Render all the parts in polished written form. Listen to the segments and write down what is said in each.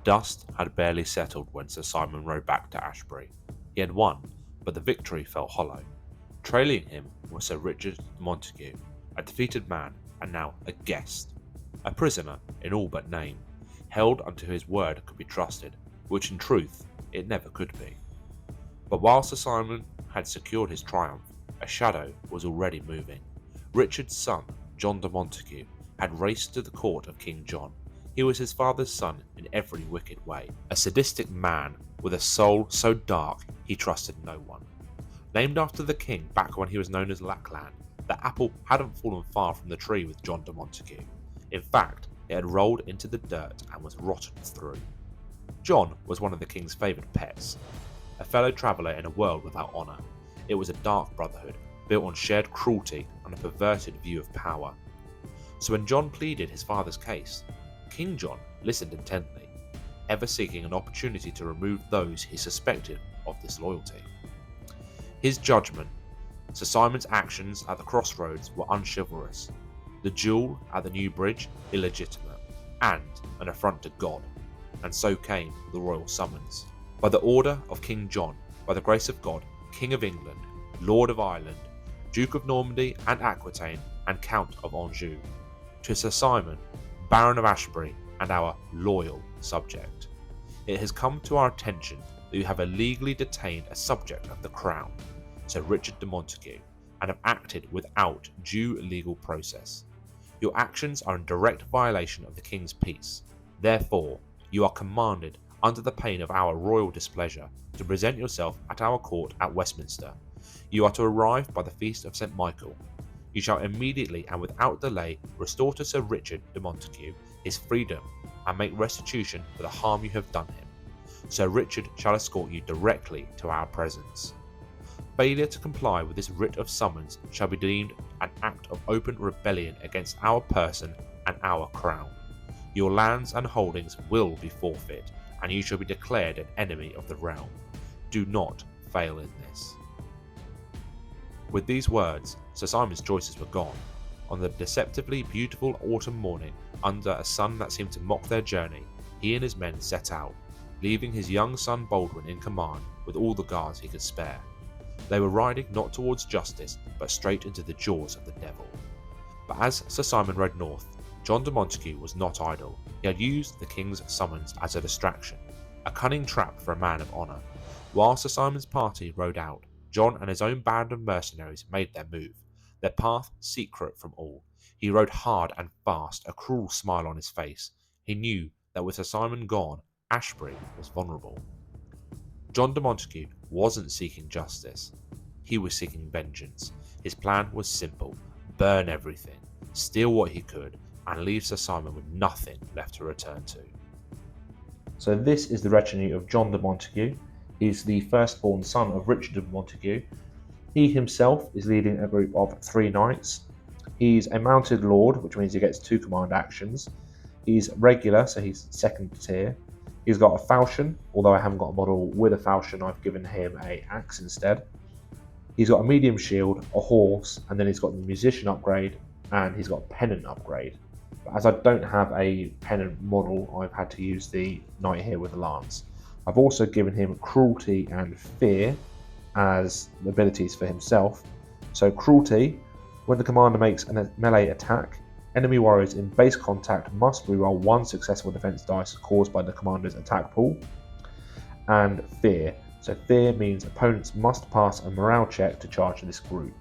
dust had barely settled when Sir Simon rode back to Ashbury. He had won, but the victory felt hollow. Trailing him was Sir Richard Montague, a defeated man and now a guest, a prisoner in all but name, held until his word could be trusted, which in truth it never could be. But while Sir Simon had secured his triumph, a shadow was already moving. Richard's son, John de Montague, had raced to the court of King John. He was his father's son in every wicked way, a sadistic man with a soul so dark he trusted no one. Named after the king back when he was known as Lackland, the apple hadn't fallen far from the tree with John de Montague. In fact, it had rolled into the dirt and was rotten through. John was one of the king's favoured pets, a fellow traveller in a world without honour. It was a dark brotherhood, built on shared cruelty and a perverted view of power. So when John pleaded his father's case, King John listened intently, ever seeking an opportunity to remove those he suspected of disloyalty. His judgment, Sir Simon's actions at the crossroads were unchivalrous, the duel at the new bridge illegitimate, and an affront to God, and so came the royal summons. By the order of King John, by the grace of God, King of England, Lord of Ireland, Duke of Normandy and Aquitaine, and Count of Anjou, to Sir Simon, Baron of Ashbury, and our loyal subject. It has come to our attention that you have illegally detained a subject of the crown, Sir Richard de Montague, and have acted without due legal process. Your actions are in direct violation of the King's peace. Therefore, you are commanded, under the pain of our royal displeasure, to present yourself at our court at Westminster. You are to arrive by the feast of St. Michael. You shall immediately and without delay restore to Sir Richard de Montague his freedom and make restitution for the harm you have done him. Sir Richard shall escort you directly to our presence. Failure to comply with this writ of summons shall be deemed an act of open rebellion against our person and our crown. Your lands and holdings will be forfeit, and you shall be declared an enemy of the realm. Do not fail in this. With these words, Sir Simon's choices were gone. On the deceptively beautiful autumn morning, under a sun that seemed to mock their journey, he and his men set out, leaving his young son Baldwin in command with all the guards he could spare. They were riding not towards justice, but straight into the jaws of the devil. But as Sir Simon rode north, John de Montague was not idle. He had used the king's summons as a distraction, a cunning trap for a man of honour. While Sir Simon's party rode out, John and his own band of mercenaries made their move, their path secret from all. He rode hard and fast, a cruel smile on his face. He knew that with Sir Simon gone, Ashbury was vulnerable. John de Montague wasn't seeking justice. He was seeking vengeance. His plan was simple: burn everything, steal what he could, and leave Sir Simon with nothing left to return to. So this is the retinue of John de Montague. He's the firstborn son of Richard de Montague. He himself is leading a group of 3 knights. He's a mounted lord, which means he gets 2 command actions. He's regular, so he's second tier. He's got a falchion, although I haven't got a model with a falchion, I've given him an axe instead. He's got a medium shield, a horse, and then he's got the musician upgrade, and he's got a pennant upgrade. But as I don't have a pennant model, I've had to use the knight here with the lance. I've also given him cruelty and fear as abilities for himself. So cruelty, when the commander makes a melee attack, enemy warriors in base contact must reroll 1 successful defense dice caused by the commander's attack pool. And fear, so fear means opponents must pass a morale check to charge this group.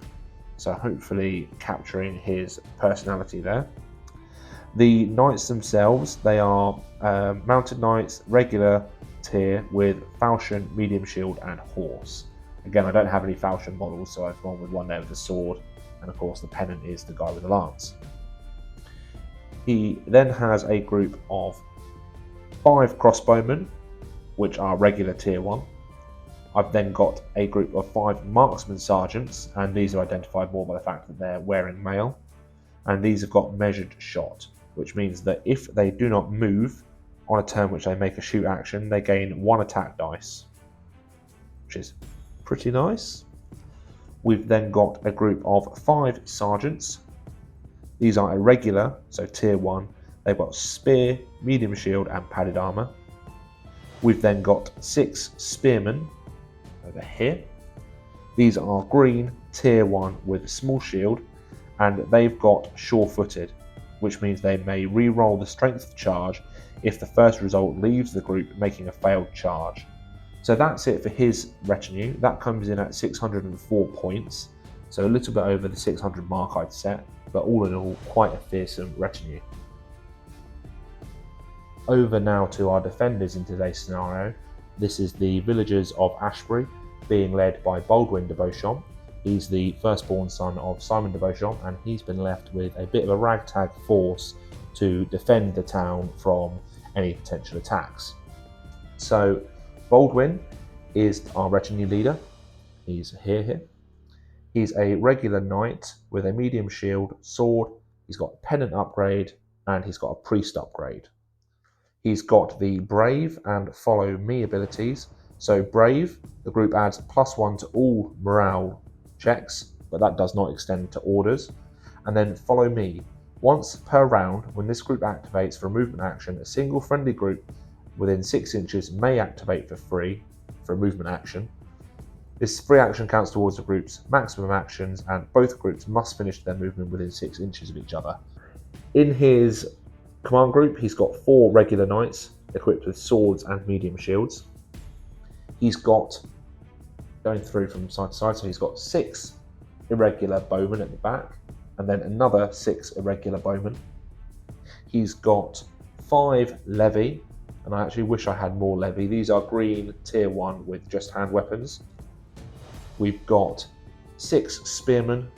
So hopefully capturing his personality there. The knights themselves, they are mounted knights, regular tier with falchion, medium shield and horse. Again, I don't have any falchion models, so I've gone with one there with a sword, and of course the pennant is the guy with the lance. He then has a group of 5 crossbowmen, which are regular tier 1. I've then got a group of 5 marksman sergeants, and these are identified more by the fact that they're wearing mail. And these have got measured shot, which means that if they do not move on a turn which they make a shoot action, they gain 1 attack dice, which is pretty nice. We've then got a group of 5 sergeants. These are irregular, so tier 1. They've got spear, medium shield and padded armour. We've then got 6 spearmen over here. These are green, tier 1 with a small shield, and they've got sure-footed, which means they may re-roll the strength charge if the first result leaves the group, making a failed charge. So that's it for his retinue. That comes in at 604 points, so a little bit over the 600 mark I'd set, but all in all, quite a fearsome retinue. Over now to our defenders in today's scenario. This is the villagers of Ashbury, being led by Baldwin de Beauchamp. He's the firstborn son of Simon de Beauchamp, and he's been left with a bit of a ragtag force to defend the town from any potential attacks. So Baldwin is our retinue leader. He's here. He's a regular knight with a medium shield, sword. He's got a pennant upgrade, and he's got a priest upgrade. He's got the brave and follow me abilities. So brave, the group adds +1 to all morale checks, but that does not extend to orders. And then follow me. Once per round, when this group activates for a movement action, a single friendly group within 6 inches may activate for free for a movement action. This free action counts towards the group's maximum actions, and both groups must finish their movement within 6 inches of each other. In his command group, he's got 4 regular knights equipped with swords and medium shields. He's got, going through from side to side, so he's got 6 irregular bowmen at the back, and then another 6 irregular bowmen. He's got 5 levy, and I actually wish I had more levy. These are green tier 1 with just hand weapons. We've got 6 spearmen,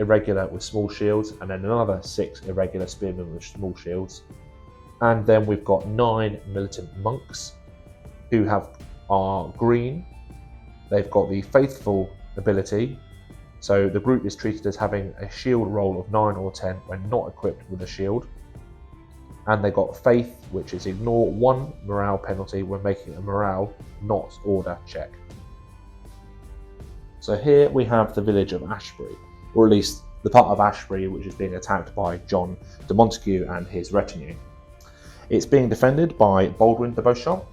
irregular with small shields, and then another 6 irregular spearmen with small shields. And then we've got 9 militant monks who are green. They've got the faithful ability, so the group is treated as having a shield roll of 9 or 10 when not equipped with a shield. And they've got faith, which is ignore 1 morale penalty when making a morale, not order check. So here we have the village of Ashbury, or at least the part of Ashbury which is being attacked by John de Montague and his retinue. It's being defended by Baldwin de Beauchamp,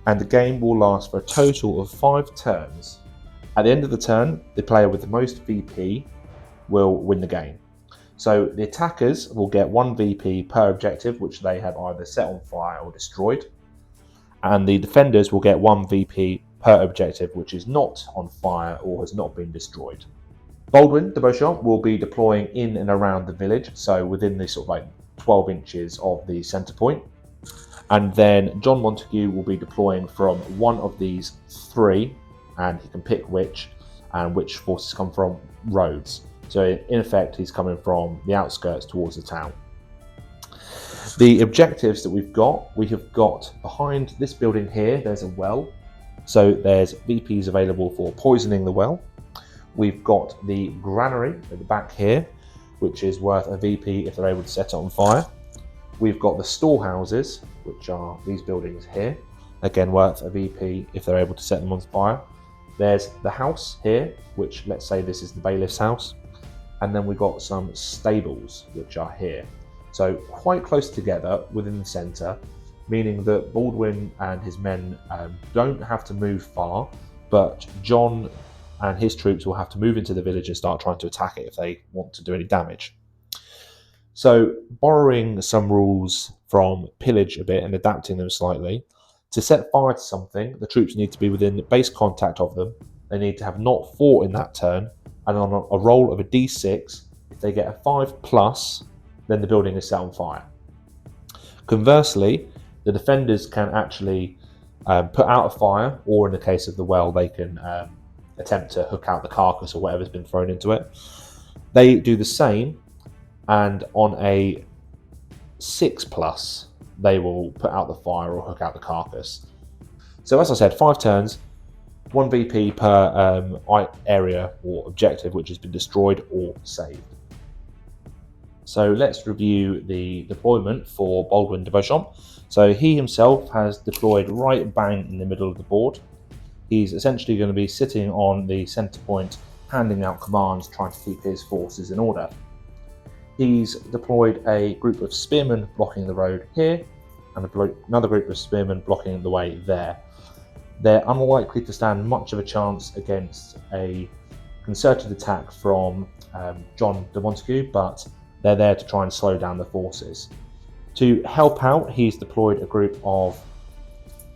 and the game will last for a total of 5 turns. At the end of the turn, the player with the most VP will win the game. So the attackers will get 1 VP per objective, which they have either set on fire or destroyed, and the defenders will get 1 VP per objective which is not on fire or has not been destroyed. Baldwin de Beauchamp will be deploying in and around the village, so within the sort of like 12 inches of the centre point. And then John Montague will be deploying from one of these 3, and he can pick which, and which forces come from roads. So in effect, he's coming from the outskirts towards the town. The objectives that we have got behind this building here, there's a well. So there's VPs available for poisoning the well. We've got the granary at the back here, which is worth a VP if they're able to set it on fire. We've got the storehouses, which are these buildings here, again worth a VP if they're able to set them on fire. There's the house here, which let's say this is the bailiff's house. And then we've got some stables, which are here. So quite close together within the centre, meaning that Baldwin and his men don't have to move far, but John and his troops will have to move into the village and start trying to attack it if they want to do any damage. So borrowing some rules from Pillage a bit and adapting them slightly, to set fire to something, the troops need to be within base contact of them. They need to have not fought in that turn, and on a roll of a d6, if they get a 5+, then the building is set on fire. Conversely, the defenders can actually put out a fire, or in the case of the well, they can attempt to hook out the carcass or whatever's been thrown into it. They do the same, and on a 6+, they will put out the fire or hook out the carcass. So as I said, 5 turns, 1 VP per area or objective which has been destroyed or saved. So let's review the deployment for Baldwin de Beauchamp. So he himself has deployed right bang in the middle of the board. He's essentially going to be sitting on the centre point, handing out commands, trying to keep his forces in order. He's deployed a group of spearmen blocking the road here, and another group of spearmen blocking the way there. They're unlikely to stand much of a chance against a concerted attack from John de Montague, but they're there to try and slow down the forces. To help out, he's deployed a group of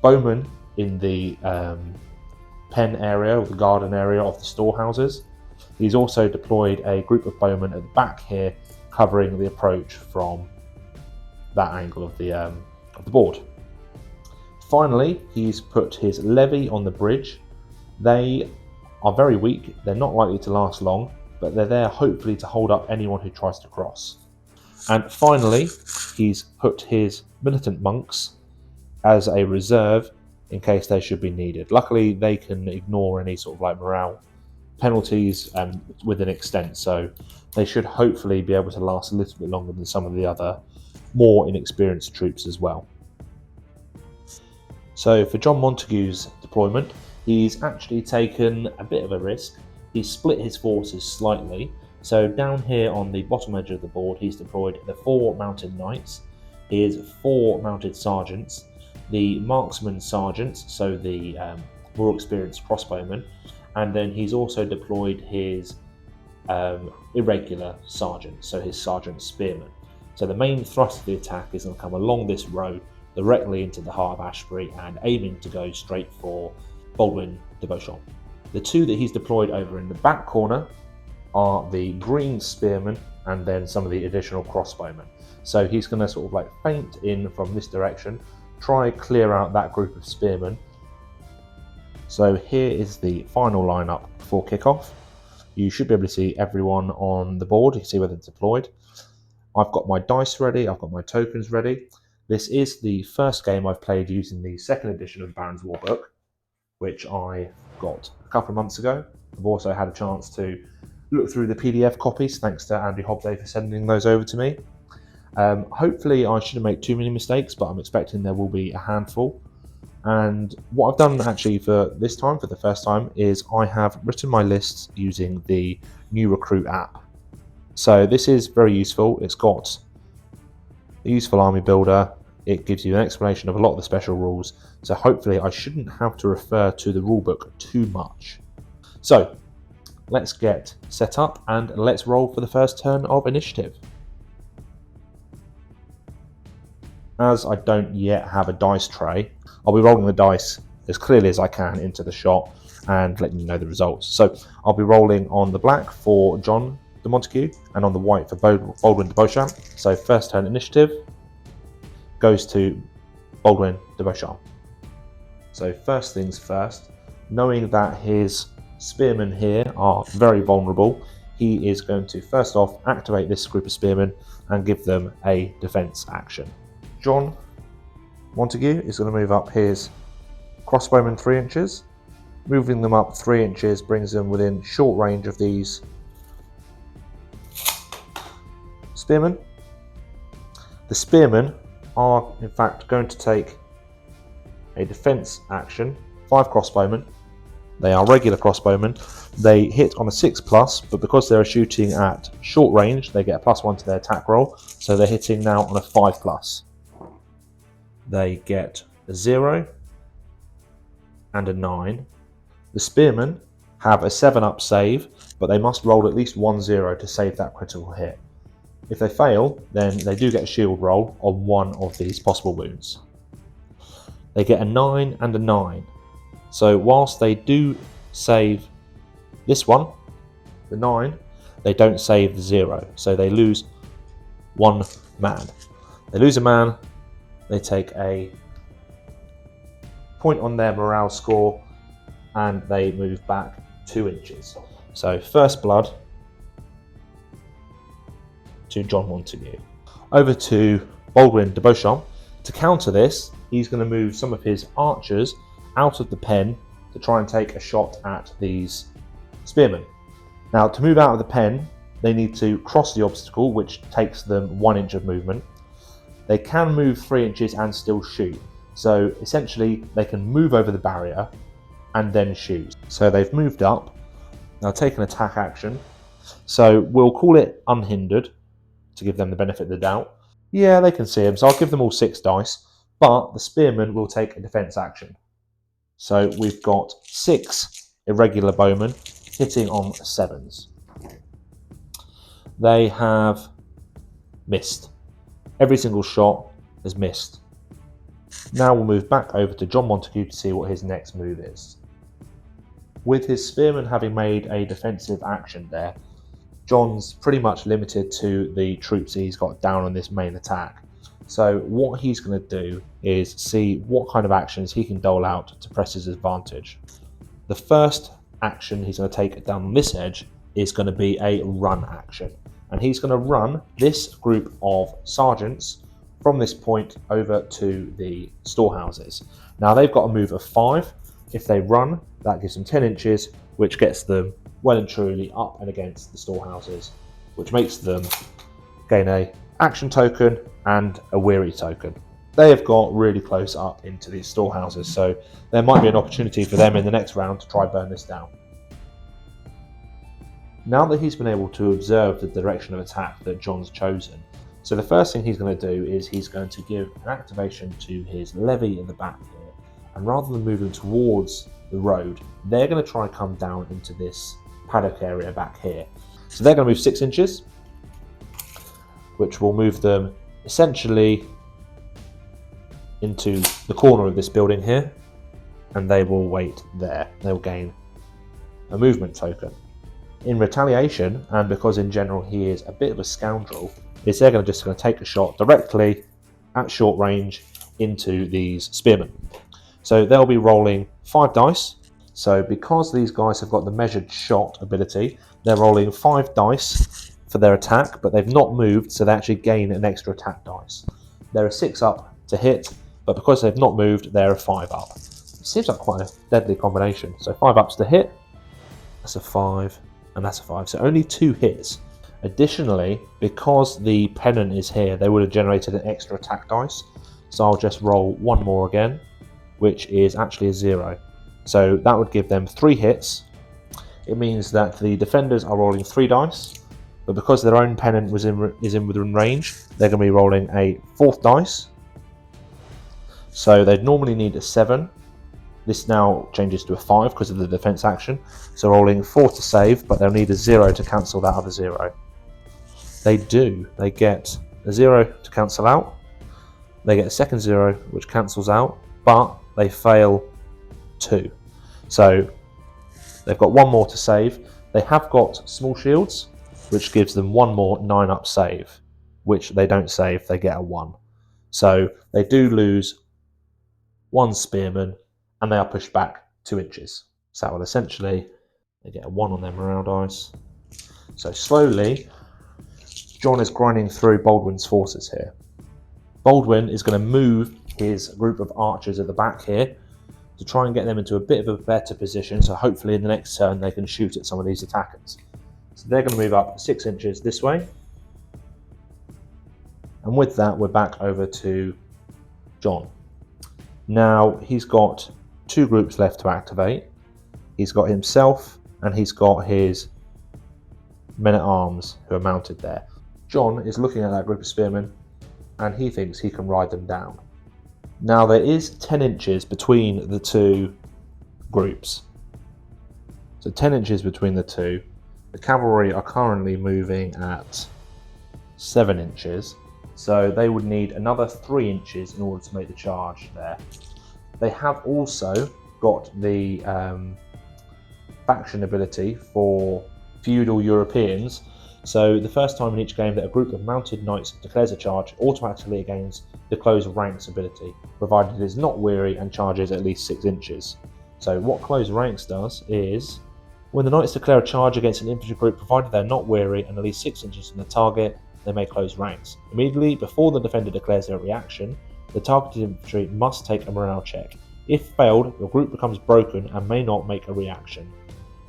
bowmen in the pen area, or the garden area of the storehouses. He's also deployed a group of bowmen at the back here, covering the approach from that angle of the board. Finally, he's put his levy on the bridge. They are very weak, they're not likely to last long, but they're there hopefully to hold up anyone who tries to cross. And finally, he's put his militant monks as a reserve in case they should be needed. Luckily, they can ignore any sort of like morale penalties with an extent, so they should hopefully be able to last a little bit longer than some of the other more inexperienced troops as well. So for John Montague's deployment, he's actually taken a bit of a risk. He's split his forces slightly. So down here on the bottom edge of the board, he's deployed the 4 mounted knights, his 4 mounted sergeants, the marksman sergeants, so the more experienced crossbowmen, and then he's also deployed his irregular sergeant, so his sergeant spearmen. So the main thrust of the attack is going to come along this road directly into the heart of Ashbury and aiming to go straight for Baldwin de Beauchamp. The 2 that he's deployed over in the back corner are the green spearmen and then some of the additional crossbowmen. So he's going to sort of like feint in from this direction, try clear out that group of spearmen. So here is the final lineup before kickoff. You should be able to see everyone on the board. You can see where they're deployed. I've got my dice ready, I've got my tokens ready. This is the first game I've played using the second edition of the Barons Warbook, which I got a couple of months ago. I've also had a chance to look through the PDF copies, thanks to Andy Hobday for sending those over to me. Hopefully I shouldn't make too many mistakes, but I'm expecting there will be a handful. And what I've done actually for this time, for the first time, is I have written my lists using the New Recruit app. So this is very useful. It's got a useful army builder. It gives you an explanation of a lot of the special rules. So hopefully I shouldn't have to refer to the rulebook too much. So let's get set up and let's roll for the first turn of initiative. As I don't yet have a dice tray, I'll be rolling the dice as clearly as I can into the shot and letting you know the results. So I'll be rolling on the black for John de Montague and on the white for Baldwin de Beauchamp. So first turn initiative goes to Baldwin de Beauchamp. So first things first, knowing that his spearmen here are very vulnerable, he is going to first off activate this group of spearmen and give them a defense action. John Montague is going to move up his crossbowmen 3 inches. Moving them up 3 inches brings them within short range of these spearmen. The spearmen are in fact going to take a defense action. 5 crossbowmen. They are regular crossbowmen. They hit on a 6+, but because they're shooting at short range, they get a +1 to their attack roll. So they're hitting now on a 5+. They get a 0 and a 9. The spearmen have a 7-up save, but they must roll at least 1 0 to save that critical hit. If they fail, then they do get a shield roll on one of these possible wounds. They get a 9 and a 9. So whilst they do save this one, the 9, they don't save the 0. So they lose 1 man. They lose a man, they take a point on their morale score and they move back 2 inches. So first blood to John Montague. Over to Baldwin de Beauchamp. To counter this, he's going to move some of his archers out of the pen to try and take a shot at these spearmen. Now, to move out of the pen, they need to cross the obstacle, which takes them 1 inch of movement. They can move 3 inches and still shoot. So essentially, they can move over the barrier and then shoot. So they've moved up. Now take an attack action. So we'll call it unhindered to give them the benefit of the doubt. Yeah, they can see him, so I'll give them all 6 dice. but the spearmen will take a defence action. So we've got 6 irregular bowmen hitting on 7s. They have missed. Every single shot has missed. Now we'll move back over to John Montague to see what his next move is. With his spearmen having made a defensive action there, John's pretty much limited to the troops he's got down on this main attack. So what he's going to do is see what kind of actions he can dole out to press his advantage. The first action he's going to take down on this edge is going to be a run action. And he's going to run this group of sergeants from this point over to the storehouses. Now they've got a move of 5. If they run, that gives them 10 inches, which gets them well and truly up and against the storehouses, which makes them gain a action token and a weary token. They have got really close up into these storehouses, so there might be an opportunity for them in the next round to try burn this down. Now that he's been able to observe the direction of attack that John's chosen, so the first thing he's going to do is he's going to give an activation to his levy in the back here, and rather than moving towards the road, they're going to try and come down into this paddock area back here. So they're going to move 6 inches, which will move them essentially into the corner of this building here, and they will wait there. They'll gain a movement token. In retaliation, and because in general he is a bit of a scoundrel, is they're just going to take a shot directly at short range into these spearmen. So they'll be rolling 5 dice. So because these guys have got the measured shot ability, they're rolling 5 dice for their attack, but they've not moved, so they actually gain an extra attack dice. They're a 6 up to hit, but because they've not moved, they're a 5 up. It seems like quite a deadly combination. So 5 ups to hit, that's a 5, and that's a 5. So only 2 hits. Additionally, because the pennant is here, they would have generated an extra attack dice. So I'll just roll 1 more again, which is actually a 0. So that would give them 3 hits. It means that the defenders are rolling 3 dice, but because their own pennant is in within range, they're going to be rolling a 4th dice. So they'd normally need a 7. This now changes to a 5 because of the defense action. So rolling 4 to save, but they'll need a 0 to cancel that other 0. They do. They get a 0 to cancel out. They get a second 0, which cancels out, but they fail 2. So they've got 1 more to save. They have got small shields, which gives them 1 more 9 up save, which they don't save, they get a 1. So they do lose 1 spearman, and they are pushed back 2 inches. So well, essentially, they get a 1 on their morale dice. So slowly, John is grinding through Baldwin's forces here. Baldwin is going to move his group of archers at the back here to try and get them into a bit of a better position, so hopefully in the next turn they can shoot at some of these attackers. So they're going to move up 6 inches this way. And with that, we're back over to John. Now, he's got 2 groups left to activate. He's got himself and he's got his men-at-arms who are mounted there. John is looking at that group of spearmen and he thinks he can ride them down. Now, there is 10 inches between the 2 groups. So 10 inches between the 2. The cavalry are currently moving at 7 inches. So they would need another 3 inches in order to make the charge there. They have also got the faction ability for feudal Europeans. So the first time in each game that a group of mounted knights declares a charge, automatically gains the close ranks ability, provided it is not weary and charges at least 6 inches. So what close ranks does is, when the knights declare a charge against an infantry group, provided they're not weary and at least 6 inches from the target, they may close ranks. Immediately before the defender declares their reaction, the targeted infantry must take a morale check. If failed, your group becomes broken and may not make a reaction.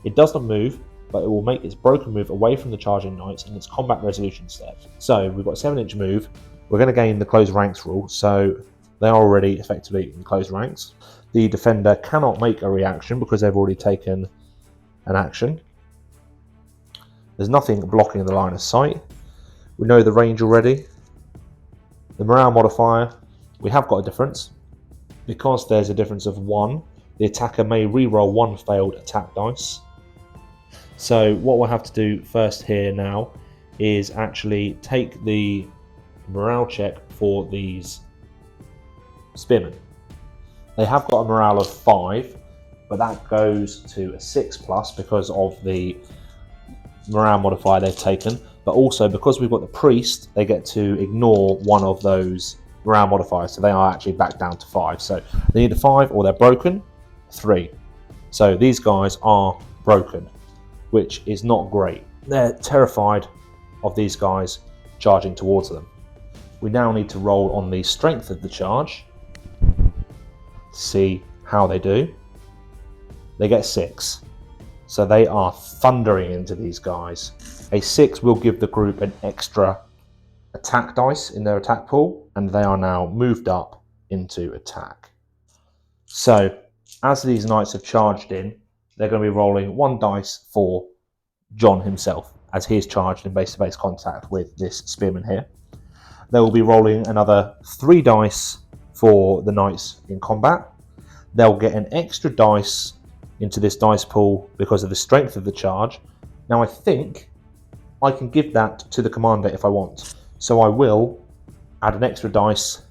It does not move, but it will make its broken move away from the charging knights in its combat resolution step. So we've got a 7-inch move. We're going to gain the close ranks rule, so they are already effectively in close ranks. The defender cannot make a reaction because they've already taken an action. There's nothing blocking the line of sight. We know the range already. The morale modifier We have got a difference. Because there's a difference of 1, the attacker may re-roll 1 failed attack dice. So what we'll have to do first here now is actually take the morale check for these spearmen. They have got a morale of 5, but that goes to a 6+ because of the morale modifier they've taken. But also because we've got the priest, they get to ignore one of those morale modifiers, so they are actually back down to 5. So they need a 5 or they're broken. 3. So these guys are broken, which is not great. They're terrified of these guys charging towards them. We now need to roll on the strength of the charge to see how they do. They get 6. So they are thundering into these guys. A 6 will give the group an extra attack dice in their attack pool, and they are now moved up into attack. So as these knights have charged in, they're going to be rolling 1 dice for John himself, as he is charged in base-to-base contact with this spearman here. They will be rolling another 3 dice for the knights in combat. They'll get an extra dice into this dice pool because of the strength of the charge. Now I think I can give that to the commander if I want. So I will add an extra dice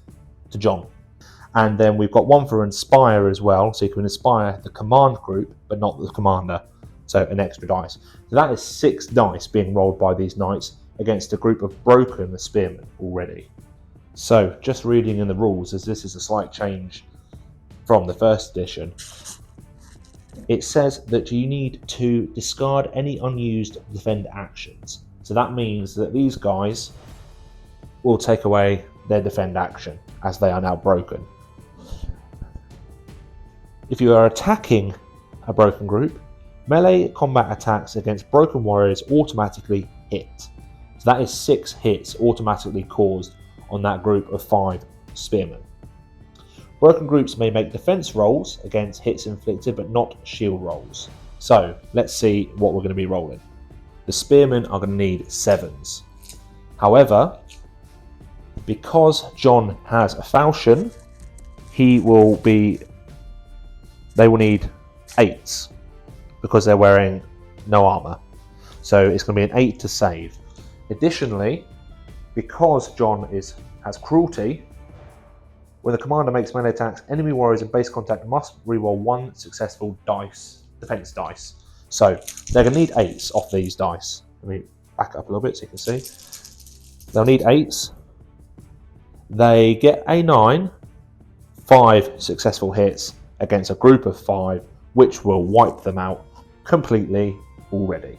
to John. And then we've got 1 for inspire as well, so you can inspire the command group, but not the commander. So an extra dice. So that is 6 dice being rolled by these knights against a group of broken spearmen already. So just reading in the rules, as this is a slight change from the first edition, it says that you need to discard any unused defend actions. So that means that these guys will take away their defend action as they are now broken. If you are attacking a broken group, melee combat attacks against broken warriors automatically hit. So that is 6 hits automatically caused on that group of 5 spearmen. Broken groups may make defense rolls against hits inflicted, but not shield rolls. So let's see what we're going to be rolling. The spearmen are going to need 7s. However, because John has a falchion, they will need 8s because they're wearing no armor. So it's going to be an 8 to save. Additionally, because John has cruelty, when the commander makes melee attacks, enemy warriors in base contact must reroll 1 successful defense dice. So they're going to need 8s off these dice. Let me back up a little bit so you can see. They'll need 8s. They get a 9, 5 successful hits against a group of 5, which will wipe them out completely already.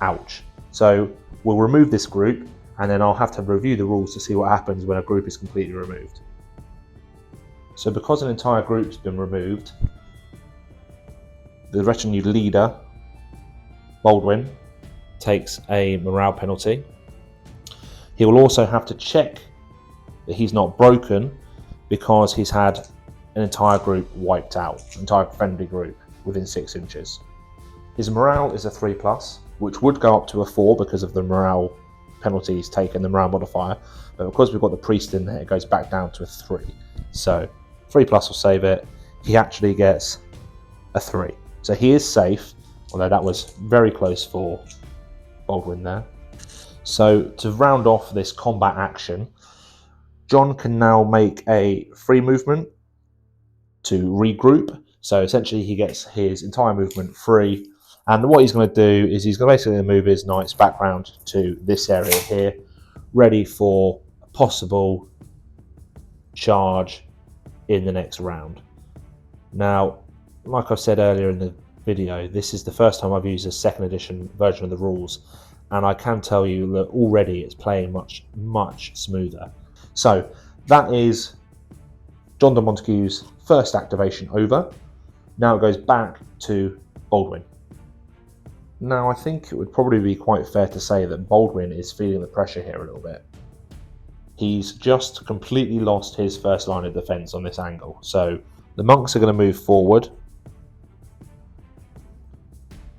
Ouch. So we'll remove this group, and then I'll have to review the rules to see what happens when a group is completely removed. So because an entire group's been removed, the retinue leader, Baldwin, takes a morale penalty. He will also have to check that he's not broken because he's had an entire group wiped out, an entire friendly group within 6 inches. His morale is a 3+, which would go up to a 4 because of the morale penalties taken, the morale modifier, but because we've got the priest in there, it goes back down to a 3. So 3+ will save it. He actually gets a 3. So he is safe, although that was very close for Baldwin there. So to round off this combat action, John can now make a free movement to regroup. So essentially he gets his entire movement free. And what he's going to do is he's going to basically move his knights background to this area here, ready for a possible charge in the next round. Now, like I said earlier in the video, this is the first time I've used a 2nd edition version of the rules, and I can tell you that already it's playing much, much smoother. So that is John de Montague's first activation over. Now it goes back to Baldwin. Now I think it would probably be quite fair to say that Baldwin is feeling the pressure here a little bit. He's just completely lost his first line of defense on this angle. So the monks are going to move forward,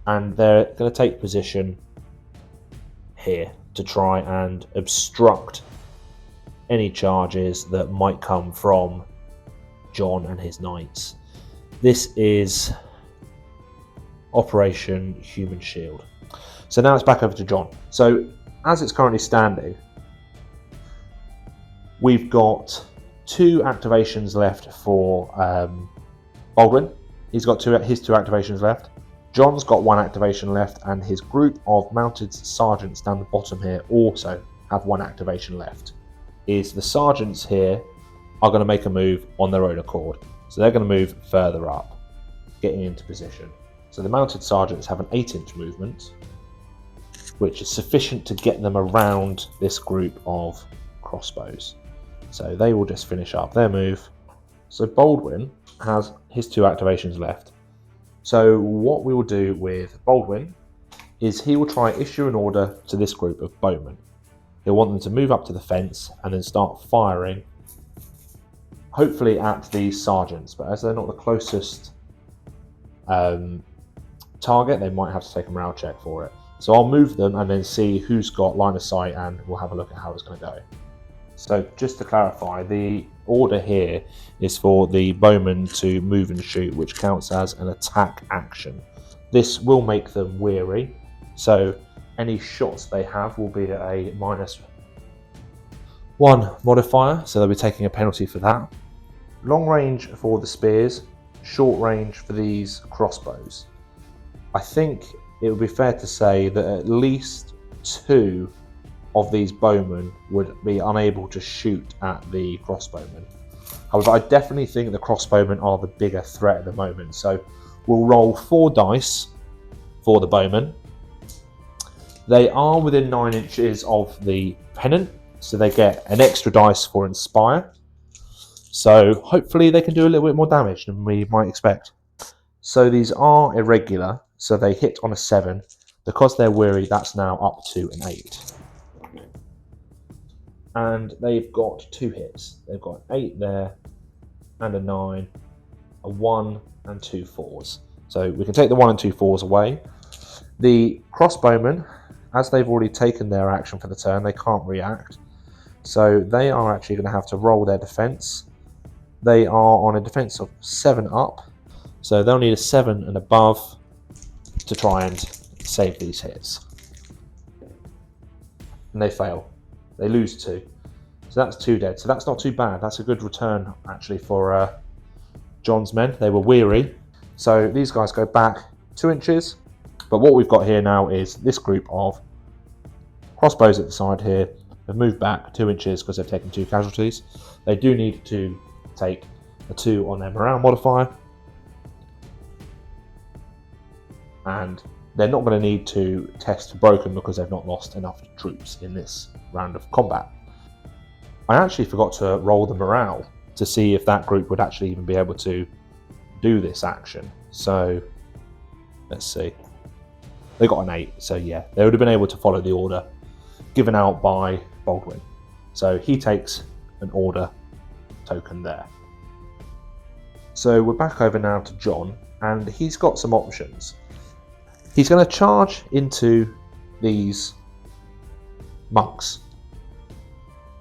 and they're going to take position here to try and obstruct any charges that might come from John and his knights. This is Operation Human Shield. So now it's back over to John. So as it's currently standing, we've got 2 activations left for Baldwin. He's got his two activations left. John's got 1 activation left, and his group of mounted sergeants down the bottom here also have 1 activation left. The sergeants here are going to make a move on their own accord. So they're going to move further up, getting into position. So the mounted sergeants have an 8-inch movement, which is sufficient to get them around this group of crossbows. So they will just finish up their move. So Baldwin has his 2 activations left. So what we will do with Baldwin is he will try issue an order to this group of bowmen. He'll want them to move up to the fence and then start firing, hopefully at these sergeants, but as they're not the closest target, they might have to take a morale check for it. So I'll move them and then see who's got line of sight, and we'll have a look at how it's going to go. So just to clarify, the order here is for the bowman to move and shoot, which counts as an attack action. This will make them weary, so any shots they have will be at a -1 modifier, so they'll be taking a penalty for that. Long range for the spears, short range for these crossbows. I think it would be fair to say that at least 2 of these bowmen would be unable to shoot at the crossbowmen. However, I definitely think the crossbowmen are the bigger threat at the moment, so we'll roll 4 dice for the bowmen. They are within 9 inches of the pennant, so they get an extra dice for inspire. So hopefully they can do a little bit more damage than we might expect. So these are irregular, so they hit on a 7. Because they're weary, that's now up to an 8. And they've got 2 hits. They've got 8 there, and a 9, a 1, and 2 4s. So we can take the 1 and 2 4s away. The crossbowmen, as they've already taken their action for the turn, they can't react. So they are actually going to have to roll their defense. They are on a defense of 7 up, so they'll need a 7 and above to try and save these hits. And they fail. They lose 2. So that's 2 dead. So that's not too bad. That's a good return actually for John's men. They were weary. So these guys go back 2 inches. But what we've got here now is this group of crossbows at the side here have moved back 2 inches because they've taken 2 casualties. They do need to take a 2 on their morale modifier. And they're not going to need to test for broken because they've not lost enough troops in this round of combat. I actually forgot to roll the morale to see if that group would actually even be able to do this action. So let's see. They got an 8, so yeah, they would have been able to follow the order given out by Baldwin. So he takes an order token there. So we're back over now to John, and he's got some options. He's going to charge into these monks.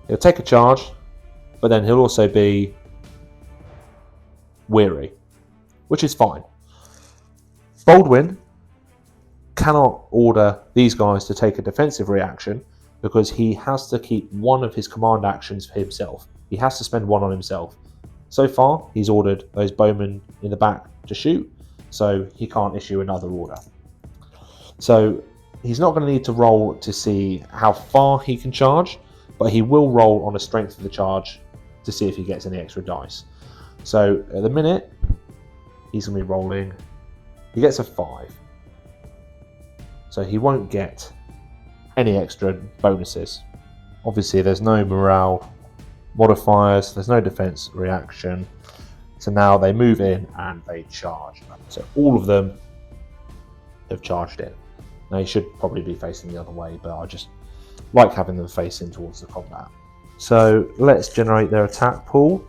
He'll take a charge, but then he'll also be weary, which is fine. Baldwin cannot order these guys to take a defensive reaction because he has to keep 1 of his command actions for himself. He has to spend 1 on himself. So far, he's ordered those bowmen in the back to shoot, so he can't issue another order. So he's not going to need to roll to see how far he can charge, but he will roll on the strength of the charge to see if he gets any extra dice. So at the minute, he's going to be rolling. He gets a 5. So he won't get any extra bonuses. Obviously, there's no morale modifiers, there's no defense reaction. So now they move in and they charge. So all of them have charged in. Now you should probably be facing the other way, but I just like having them facing towards the combat. So let's generate their attack pool.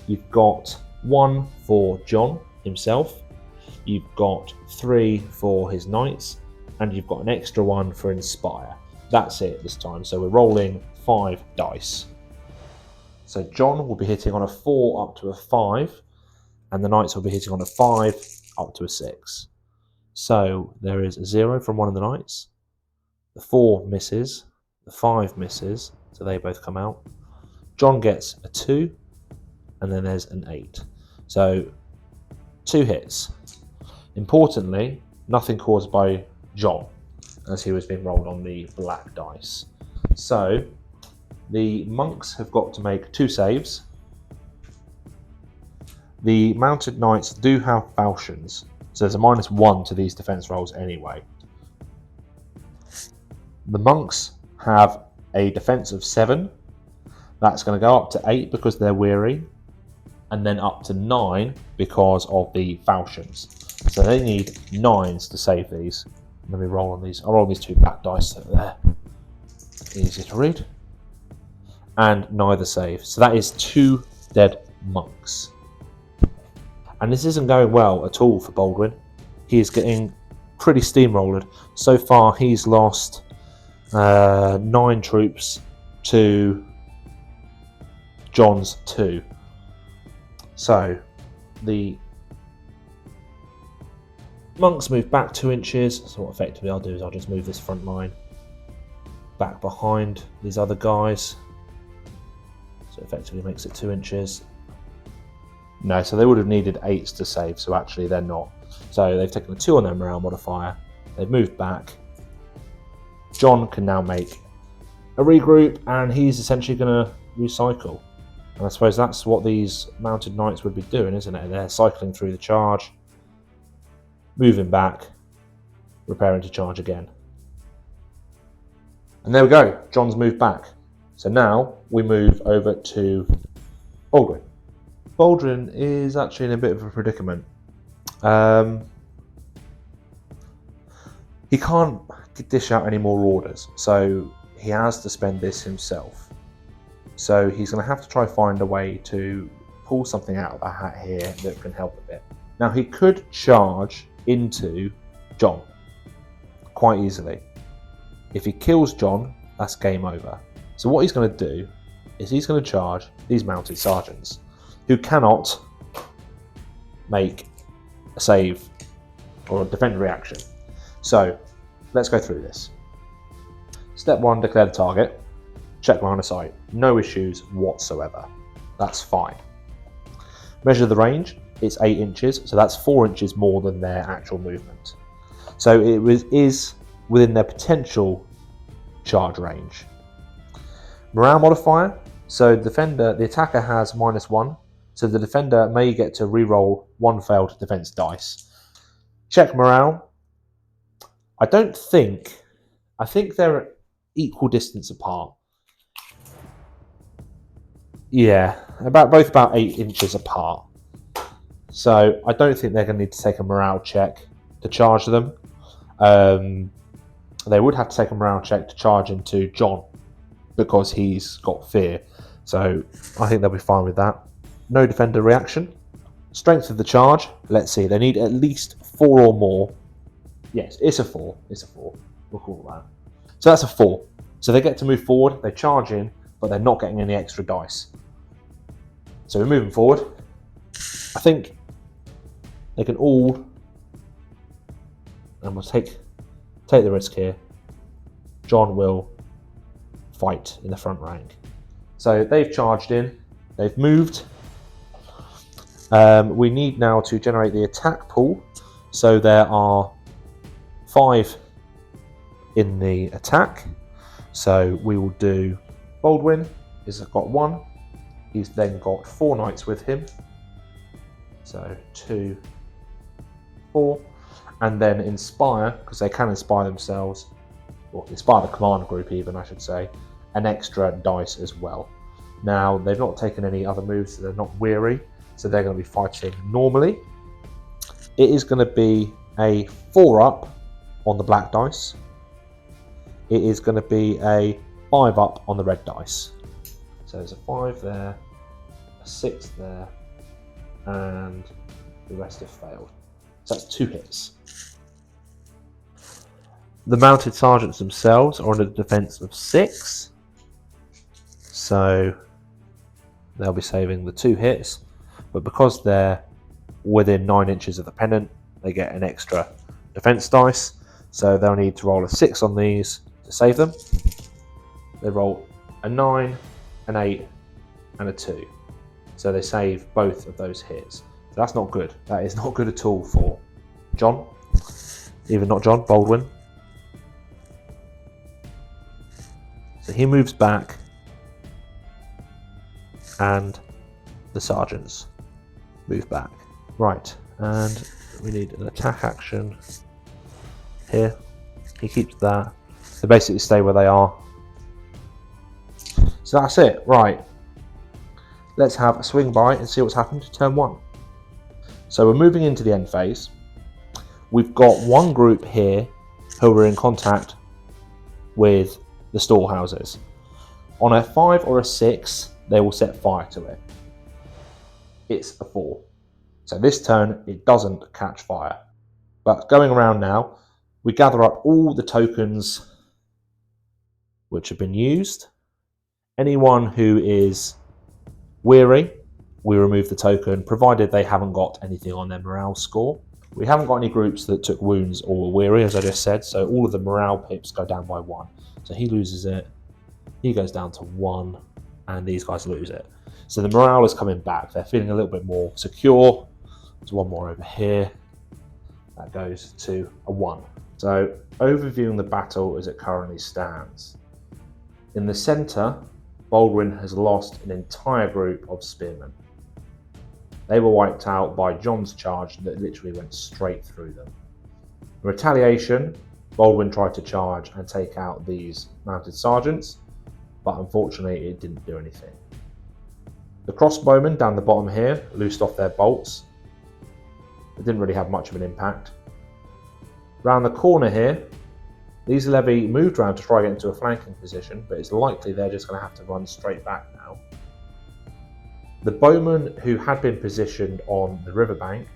You've got 1 for John himself, you've got 3 for his knights, and you've got an extra 1 for inspire. That's it this time. So we're rolling 5 dice. So John will be hitting on a 4 up to a 5, and the knights will be hitting on a 5 up to a 6. So there is a 0 from one of the knights. The 4 misses. The 5 misses. So they both come out. John gets a 2, and then there's an 8. So 2 hits. Importantly, nothing caused by John, as he was being rolled on the black dice. So the monks have got to make 2 saves. The mounted knights do have falchions, so there's a -1 to these defense rolls anyway. The monks have a defense of 7. That's going to go up to 8 because they're weary, and then up to 9 because of the falchions. So they need 9s to save these. Let me roll on these. I'll roll these 2 black dice so they're easy to read. And neither save. So that is 2 dead monks. And this isn't going well at all for Baldwin. He is getting pretty steamrolled. So far he's lost 9 troops to John's 2. So the monks move back 2 inches. So what effectively I'll do is I'll just move this front line back behind these other guys. So it effectively makes it 2 inches. No, so they would have needed 8s to save, so actually they're not. So they've taken a 2 on their morale modifier. They've moved back. John can now make a regroup, and he's essentially going to recycle. And I suppose that's what these mounted knights would be doing, isn't it? They're cycling through the charge, moving back, preparing to charge again. And there we go, John's moved back. So now we move over to Baldwin. Baldwin is actually in a bit of a predicament. He can't dish out any more orders, so he has to spend this himself. So he's going to have to try find a way to pull something out of the hat here that can help a bit. Now he could charge into John quite easily. If he kills John, that's game over. So what he's going to do is he's going to charge these mounted sergeants who cannot make a save or a defend reaction. So let's go through this. Step 1, declare the target. Check line of sight. No issues whatsoever. That's fine. Measure the range. It's 8 inches, so that's 4 inches more than their actual movement. So it is within their potential charge range. Morale modifier. So the attacker has -1, so the defender may get to re-roll 1 failed defense dice. Check morale. I think they're at equal distance apart. Yeah, both about 8 inches apart. So I don't think they're going to need to take a morale check to charge them. They would have to take a morale check to charge into John because he's got fear. So I think they'll be fine with that. No defender reaction. Strength of the charge. Let's see. They need at least 4 or more. Yes, it's a 4. It's a 4. We'll call that. So that's a 4. So they get to move forward. They charge in, but they're not getting any extra dice. So we're moving forward. I think they can all, and we'll take the risk here. John will fight in the front rank. So they've charged in. They've moved. We need now to generate the attack pool. So there are 5 in the attack. So we will do Baldwin has got 1. He's then got 4 knights with him. So 2, 4. And then inspire, because they can inspire themselves, or inspire the command group even, I should say, an extra dice as well. Now, they've not taken any other moves, so they're not weary, so they're going to be fighting normally. It is going to be a 4 up on the black dice. It is going to be a 5 up on the red dice. So there's a 5 there, a 6 there, and the rest have failed. So that's 2 hits. The mounted sergeants themselves are under the defense of 6. So they'll be saving the 2 hits, but because they're within 9 inches of the pennant, they get an extra defense dice, so they'll need to roll a 6 on these to save them. They roll a 9, an 8, and a 2, so they save both of those hits. So that's not good. That is not good at all for John. Even not John, Baldwin. So he moves back, and the sergeants move back. Right, and we need an attack action here. He keeps that. They basically stay where they are. So that's it. Right, let's have a swing by and see what's happened to turn 1. So we're moving into the end phase. We've got one group here who are in contact with the storehouses. On a 5 or a 6, they will set fire to it. It's a 4. So this turn, it doesn't catch fire. But going around now, we gather up all the tokens which have been used. Anyone who is weary, we remove the token, provided they haven't got anything on their morale score. We haven't got any groups that took wounds or were weary, as I just said, so all of the morale pips go down by 1. So he loses it, he goes down to 1, and these guys lose it. So the morale is coming back. They're feeling a little bit more secure. There's one more over here. That goes to a 1. So overviewing the battle as it currently stands. In the centre, Baldwin has lost an entire group of spearmen. They were wiped out by John's charge that literally went straight through them. In retaliation, Baldwin tried to charge and take out these mounted sergeants, but unfortunately it didn't do anything. The crossbowmen down the bottom here loosed off their bolts. It didn't really have much of an impact. Round the corner here, these levy moved around to try to get into a flanking position, but it's likely they're just going to have to run straight back now. The bowman who had been positioned on the riverbank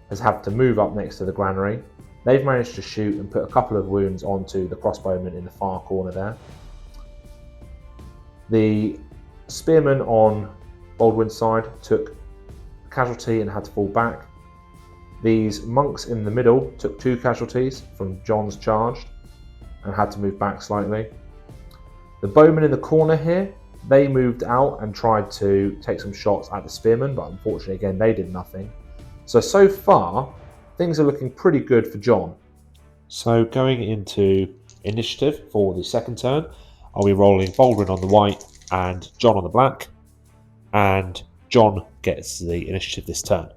has had to move up next to the granary. They've managed to shoot and put a couple of wounds onto the crossbowman in the far corner there. The spearman on Baldwin's side took a casualty and had to fall back. These monks in the middle took 2 casualties from John's charge and had to move back slightly. The bowmen in the corner here, they moved out and tried to take some shots at the spearmen, but unfortunately again they did nothing. So far things are looking pretty good for John. So going into initiative for the second turn, I'll be rolling Baldwin on the white and John on the black, and John gets the initiative this turn.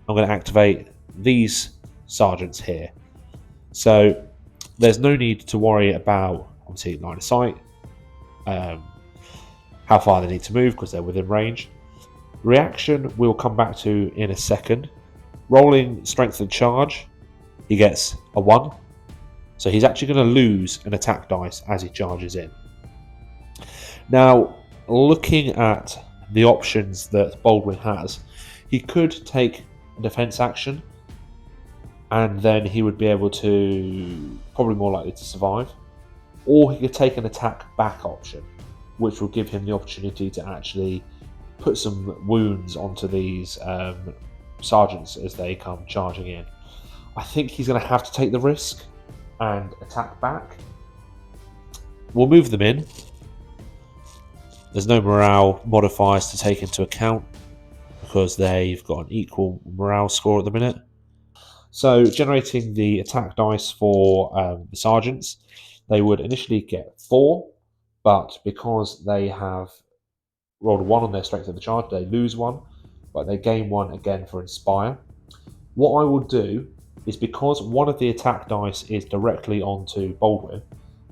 I'm going to activate these sergeants here. So there's no need to worry about, obviously, line of sight, how far they need to move because they're within range. Reaction we'll come back to in a second. Rolling strength and charge, he gets a 1. So he's actually going to lose an attack dice as he charges in. Now, looking at the options that Baldwin has, he could take a defense action and then he would be able to, probably more likely to survive. Or he could take an attack back option, which will give him the opportunity to actually put some wounds onto these sergeants as they come charging in. I think he's going to have to take the risk and attack back. We'll move them in. There's no morale modifiers to take into account because they've got an equal morale score at the minute. So generating the attack dice for the sergeants, they would initially get 4, but because they have rolled a 1 on their strength of the charge, they lose 1, but they gain 1 again for inspire. What I will do is, because one of the attack dice is directly onto Baldwin,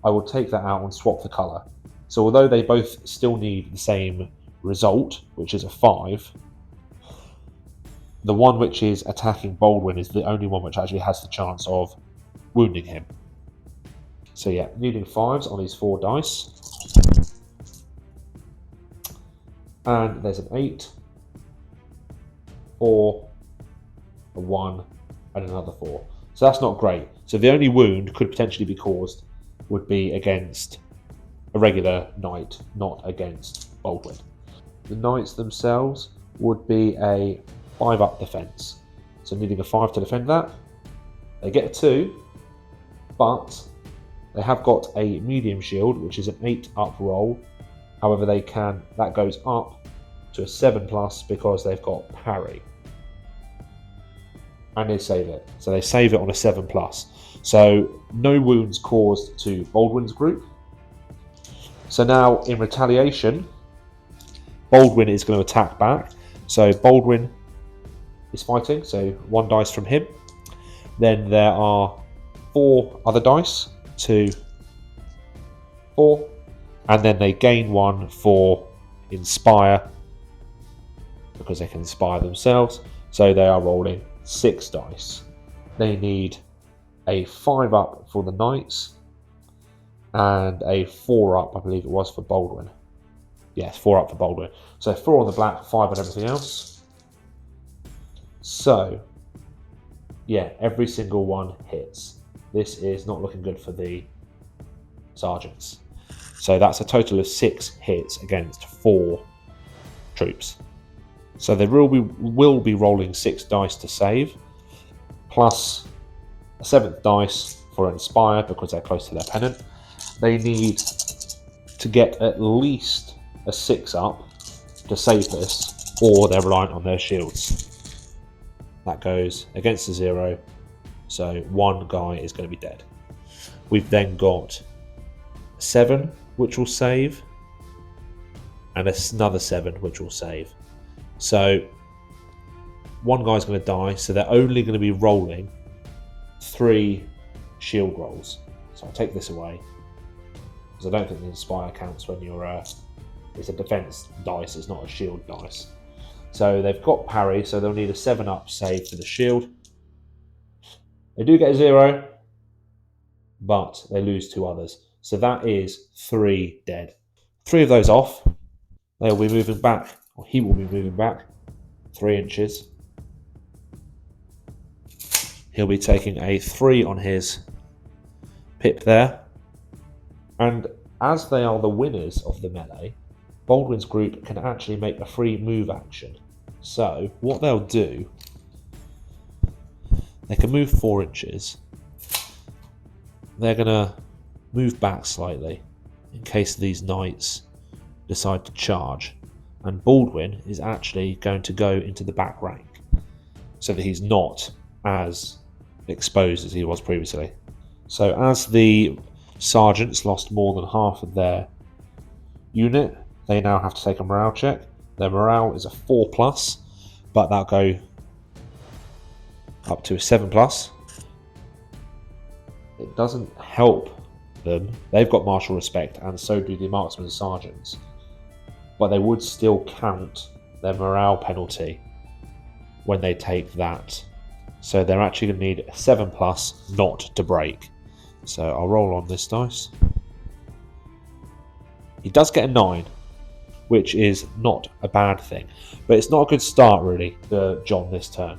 I will take that out and swap the colour. So although they both still need the same result, which is a 5, the one which is attacking Baldwin is the only one which actually has the chance of wounding him. So yeah, needing 5s on these 4 dice. And there's an 8, 4, a 1, and another 4. So that's not great. So the only wound could potentially be caused would be against a regular knight, not against Baldwin. the knights themselves would be a 5 up defense. So needing a 5 to defend that. They get a 2, but they have got a medium shield, which is an 8 up roll. However, that goes up to a 7 plus because they've got parry. And they save it. So they save it on a 7 plus. So no wounds caused to Baldwin's group. So now in retaliation, Baldwin is going to attack back. So Baldwin is fighting, so 1 dice from him. Then there are 4 other dice, 2, 4, and then they gain 1 for inspire because they can inspire themselves. So they are rolling 6 dice. They need a 5 up for the knights and a 4 up, I believe it was, for Baldwin. Yes, 4 up for Baldwin. So 4 on the black, 5 on everything else. So, yeah, every single one hits. This is not looking good for the sergeants. So that's a total of 6 hits against 4 troops. So they will be rolling 6 dice to save, plus a 7th dice for inspire because they're close to their pennant. They need to get at least a 6 up to save this, or they're reliant on their shields. That goes against a 0, so 1 guy is going to be dead. We've then got 7, which will save, and another 7, which will save. So 1 guy's going to die, so they're only going to be rolling 3 shield rolls. So I'll take this away, because I don't think the inspire counts when you're it's a defense dice, it's not a shield dice. So they've got parry, so they'll need a 7 up save for the shield. They do get a 0, but they lose 2 others. So that is 3 dead. 3 of those off. They'll be moving back, or he will be moving back 3 inches. He'll be taking a 3 on his pip there. And as they are the winners of the melee, Baldwin's group can actually make a free move action. So what they'll do, they can move 4 inches. They're going to move back slightly in case these knights decide to charge. And Baldwin is actually going to go into the back rank so that he's not as exposed as he was previously. So as the sergeants lost more than half of their unit, they now have to take a morale check. Their morale is a 4 plus, but that'll go up to a 7 plus. It doesn't help them. They've got martial respect, and so do the marksmen and sergeants. But they would still count their morale penalty when they take that. So they're actually going to need a 7 plus not to break. So I'll roll on this dice. He does get a 9, which is not a bad thing. But it's not a good start, really, for John this turn.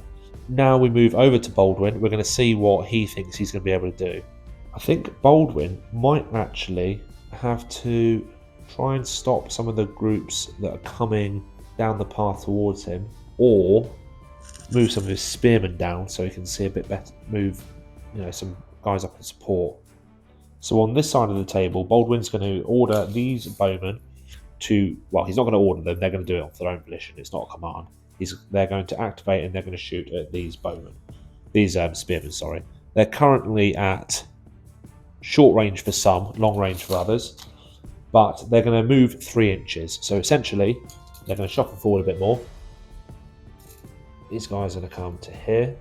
Now we move over to Baldwin. We're going to see what he thinks he's going to be able to do. I think Baldwin might actually have to try and stop some of the groups that are coming down the path towards him, or move some of his spearmen down so he can see a bit better, move some guys up in support. So on this side of the table, Baldwin's going to order these bowmen to, well, he's not going to order them, they're going to do it off their own volition, it's not a command. They're going to activate and they're going to shoot at these bowmen. These spearmen, sorry. They're currently at short range for some, long range for others, but they're going to move 3 inches. So essentially, they're going to shuffle forward a bit more. These guys are going to come to here.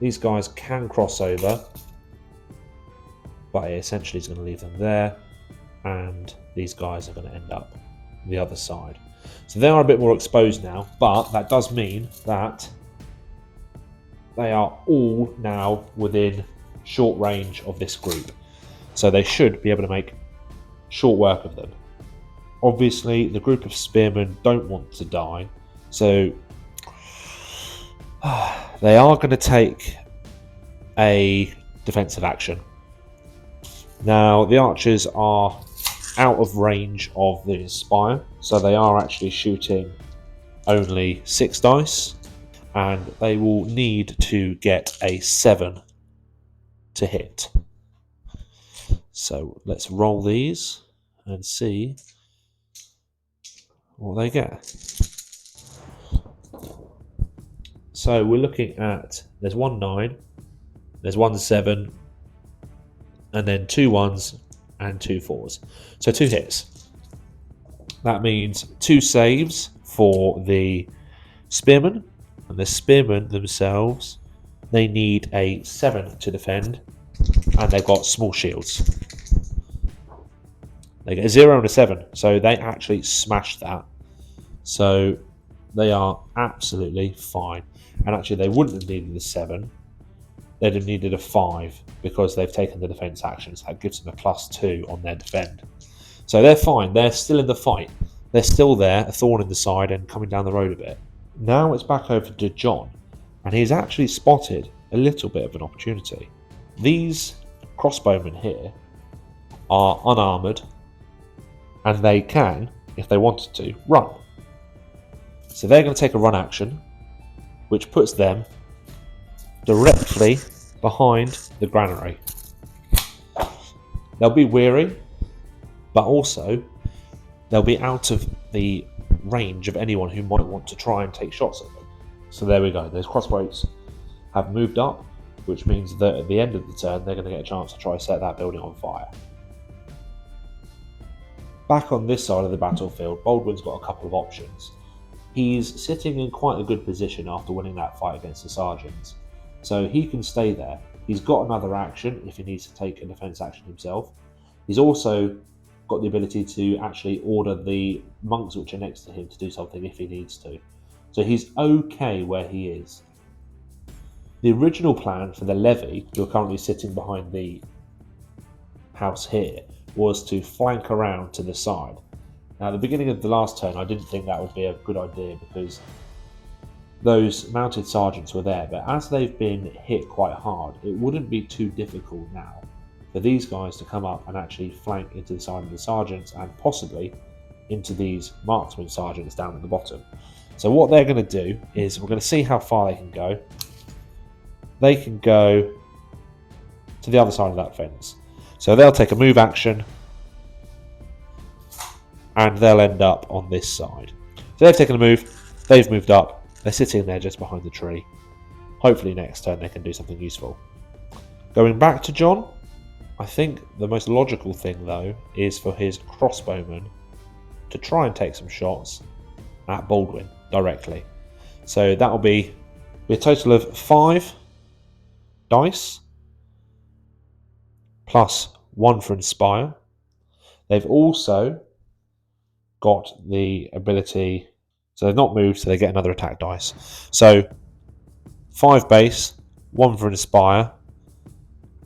These guys can cross over, but it essentially is going to leave them there, and these guys are going to end up on the other side. So they are a bit more exposed now, but that does mean that they are all now within short range of this group. So they should be able to make short work of them. Obviously, the group of spearmen don't want to die, so they are going to take a defensive action. Now, the archers are out of range of the Inspire, so they are actually shooting only 6 dice, and they will need to get a 7 to hit. So let's roll these and see what they get. So we're looking at, there's 1 9, there's 1 7, and then 2 1s and 2 4s. So 2 hits. That means 2 saves for the spearmen, and the spearmen themselves, they need a 7 to defend, and they've got small shields. They get a 0 and a 7, so they actually smashed that. So they are absolutely fine. And actually they wouldn't have needed a 7, they'd have needed a 5 because they've taken the defense actions. That gives them a +2 on their defend. So they're fine, they're still in the fight. They're still there, a thorn in the side and coming down the road a bit. Now it's back over to John, and he's actually spotted a little bit of an opportunity. These crossbowmen here are unarmoured, and they can, if they wanted to, run. So they're going to take a run action, which puts them directly behind the granary. They'll be weary, but also they'll be out of the range of anyone who might want to try and take shots at them. So there we go, those crossbows have moved up, which means that at the end of the turn they're going to get a chance to try and set that building on fire. Back on this side of the battlefield, Baldwin's got a couple of options. He's sitting in quite a good position after winning that fight against the sergeants, so he can stay there. He's got another action if he needs to take a defense action himself. He's also got the ability to actually order the monks which are next to him to do something if he needs to. So he's okay where he is. The original plan for the levy, who are currently sitting behind the house here, was to flank around to the side. Now, at the beginning of the last turn, I didn't think that would be a good idea because those mounted sergeants were there, but as they've been hit quite hard, it wouldn't be too difficult now for these guys to come up and actually flank into the side of the sergeants and possibly into these marksman sergeants down at the bottom. So what they're going to do is we're going to see how far they can go. They can go to the other side of that fence. So they'll take a move action and they'll end up on this side. So they've taken a move, they've moved up, they're sitting there just behind the tree. Hopefully next turn they can do something useful. Going back to John, I think the most logical thing though is for his crossbowman to try and take some shots at Baldwin directly. So that'll be a total of 5 dice plus 1 for Inspire. They've also got the ability, so they've not moved, so they get another attack dice. So 5 base, 1 for Inspire,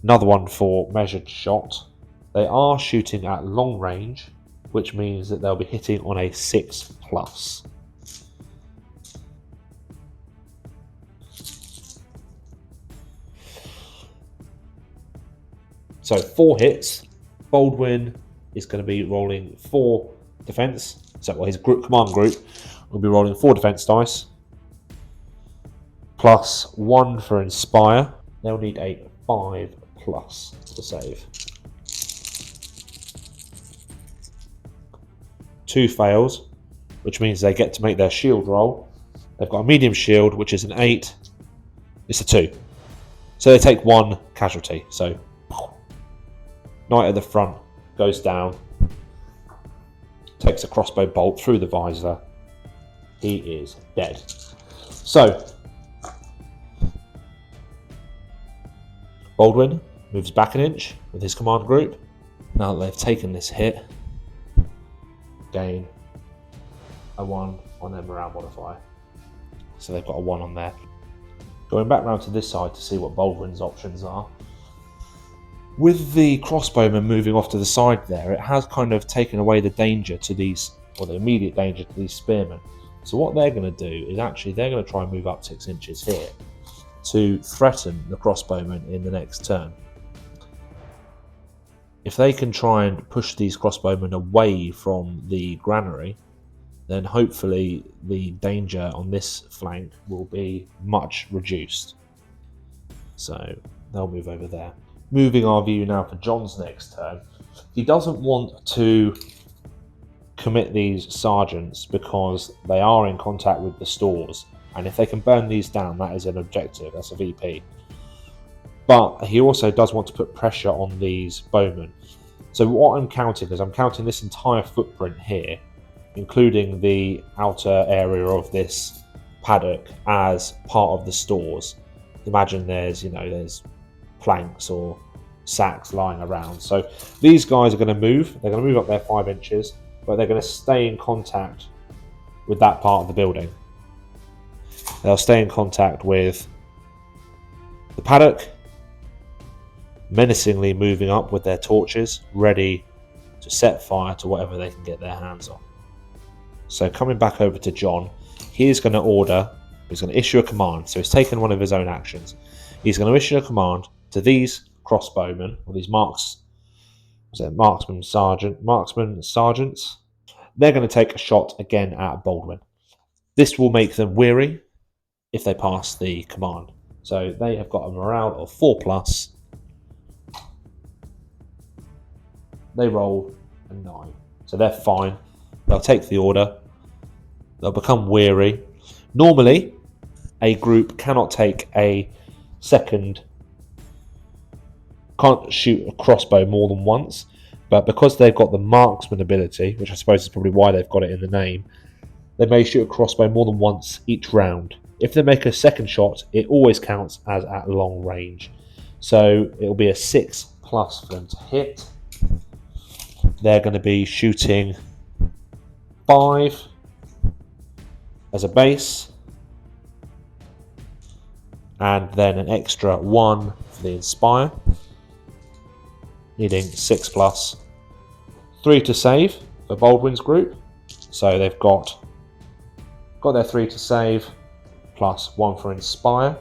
another 1 for measured shot. They are shooting at long range, which means that they'll be hitting on a 6+. So 4 hits. Baldwin is going to be rolling 4 defense. So his command group will be rolling 4 defense dice plus 1 for Inspire. They'll need a 5+ to save. 2 fails, which means they get to make their shield roll. They've got a medium shield, which is an 8. It's a 2. So they take 1 casualty. So knight at the front goes down, takes a crossbow bolt through the visor. He is dead. So Baldwin moves back an inch with his command group. Now that they've taken this hit, gain a 1 on their morale modifier. So they've got a 1 on there. Going back round to this side to see what Baldwin's options are. With the crossbowmen moving off to the side there, it has kind of taken away the danger to these, or the immediate danger to these spearmen. So what they're going to do is actually they're going to try and move up 6 inches here to threaten the crossbowmen in the next turn. If they can try and push these crossbowmen away from the granary, then hopefully the danger on this flank will be much reduced. So they'll move over there. Moving our view now for John's next turn. He doesn't want to commit these sergeants because they are in contact with the stores, and if they can burn these down, that is an objective, that's a VP. But he also does want to put pressure on these bowmen. So what I'm counting is I'm counting this entire footprint here, including the outer area of this paddock, as part of the stores. Imagine there's planks or sacks lying around. So these guys are going to move. They're going to move up there 5 inches, but they're going to stay in contact with that part of the building. They'll stay in contact with the paddock, menacingly moving up with their torches, ready to set fire to whatever they can get their hands on. So coming back over to John, he's going to issue a command. So he's taken one of his own actions. He's going to issue a command to these crossbowmen, or these marksmen sergeants. They're going to take a shot again at Baldwin. This will make them weary if they pass the command. So they have got a morale of 4+. They roll a 9. So they're fine. They'll take the order. They'll become weary. Normally, a group cannot take a second, can't shoot a crossbow more than once, but because they've got the marksman ability, which I suppose is probably why they've got it in the name, they may shoot a crossbow more than once each round. If they make a second shot, it always counts as at long range. So it'll be a 6+ for them to hit. They're going to be shooting 5 as a base, and then an extra 1 for the inspire, needing 6+. 3 to save for Baldwin's group, so they've got their 3 to save plus 1 for inspire.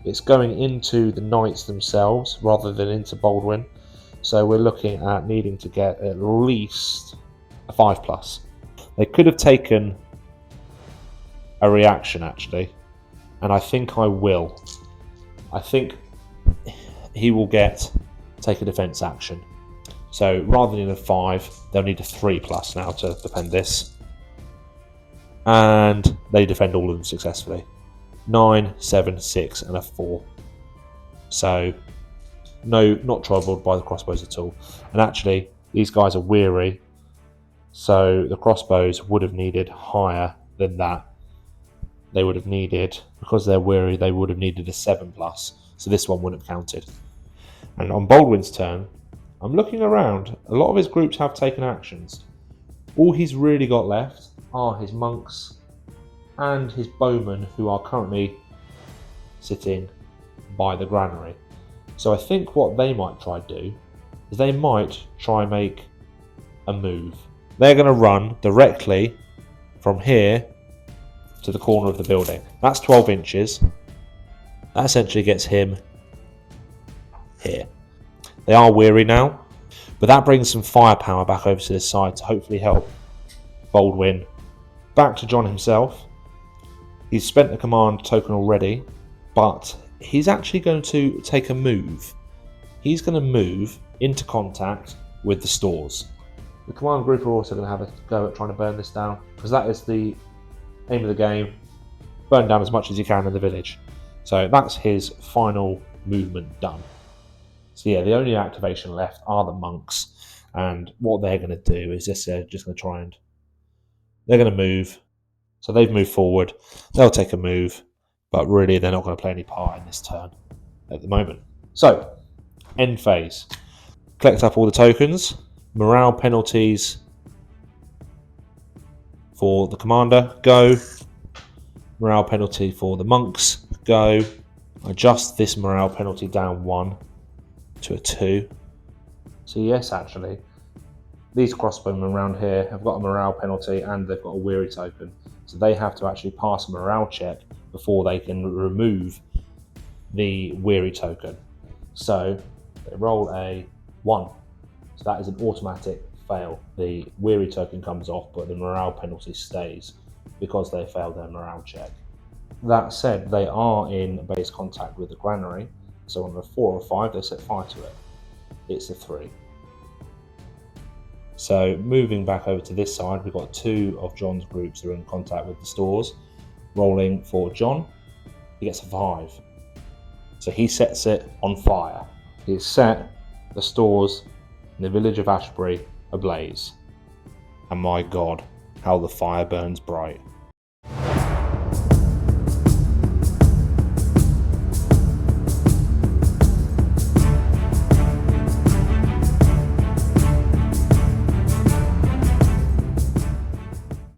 It's going into the knights themselves rather than into Baldwin, so we're looking at needing to get at least a 5+. They could have taken a reaction actually, and I think I will. I think he will take a defense action. So rather than a 5, they'll need a 3+ now to defend this. And they defend all of them successfully. 9, 7, 6, and a 4. So no, not troubled by the crossbows at all. And actually, these guys are weary, so the crossbows would have needed higher than that. They would have needed, because they're weary, they would have needed a 7+. So this one wouldn't have counted. And on Baldwin's turn, I'm looking around. A lot of his groups have taken actions. All he's really got left are his monks and his bowmen, who are currently sitting by the granary. So I think what they might try to do is they might try and make a move. They're going to run directly from here to the corner of the building. That's 12 inches. That essentially gets him here. They are weary now, but that brings some firepower back over to this side to hopefully help Baldwin. Back to John himself. He's spent the command token already, but he's actually going to take a move. He's going to move into contact with the stores. The command group are also going to have a go at trying to burn this down, because that is the aim of the game. Burn down as much as you can in the village. So that's his final movement done. So yeah, the only activation left are the monks, and what they're going to do is just going to try and they're going to move. So they've moved forward. They'll take a move, but really they're not going to play any part in this turn at the moment. So end phase. Collect up all the tokens. Morale penalties for the commander, go. Morale penalty for the monks, go. Adjust this morale penalty down 1 to a 2. So yes, actually, these crossbowmen around here have got a morale penalty and they've got a weary token. So they have to actually pass a morale check before they can remove the weary token. So they roll a 1. So that is an automatic fail. The weary token comes off, but the morale penalty stays because they failed their morale check. That said, they are in base contact with the granary, so on a 4 or 5 they set fire to it. It's a 3. So moving back over to this side, we've got 2 of John's groups who are in contact with the stores. Rolling for John, he gets a 5. So he sets it on fire. He has set the stores in the village of Ashbury ablaze. And my God, how the fire burns bright.